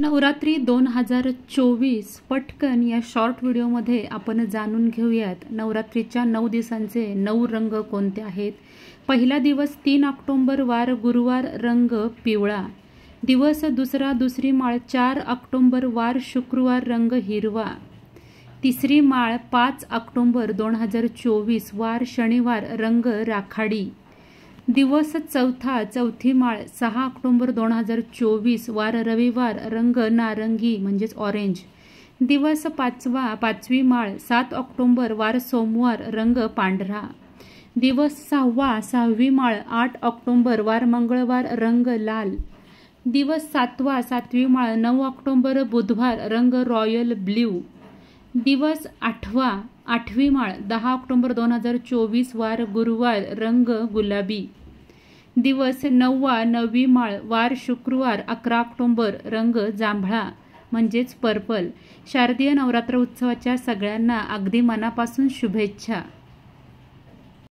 नवरात्री 2024 पटकन या शॉर्ट व्हिडिओमध्ये आपण जाणून घेऊयात नवरात्रीच्या 9 दिवसांचे 9 रंग कोणते आहेत। पहिला दिवस 3 ऑक्टोबर वार गुरुवार, रंग पिवळा। दिवस दुसरा दुसरी माळ 4 ऑक्टोबर वार शुक्रवार, रंग हिरवा। तिसरी माळ 5 ऑक्टोबर 2024 वार शनिवार, रंग राखाडी। दिवस चौथा चौथी माळ 6 ऑक्टोबर 2024 वार रविवार, रंग नारंगी म्हणजेच ऑरेंज। दिवस पाचवी माळ 7 ऑक्टोबर वार सोमवार, रंग पांढरा। दिवस सहावी माळ 8 ऑक्टोबर वार मंगळवार, रंग लाल। दिवस सातवी माळ 9 ऑक्टोबर बुधवार, रंग रॉयल ब्ल्यू। दिवस आठवी माळ 10 ऑक्टोबर 2024 वार गुरुवार, रंग गुलाबी। दिवस नववी माळ वार शुक्रवार 11 ऑक्टोबर, रंग जांभळा म्हणजेच पर्पल। शारदीय नवरात्र उत्सवाच्या सगळ्यांना अगदी मनापासून शुभेच्छा।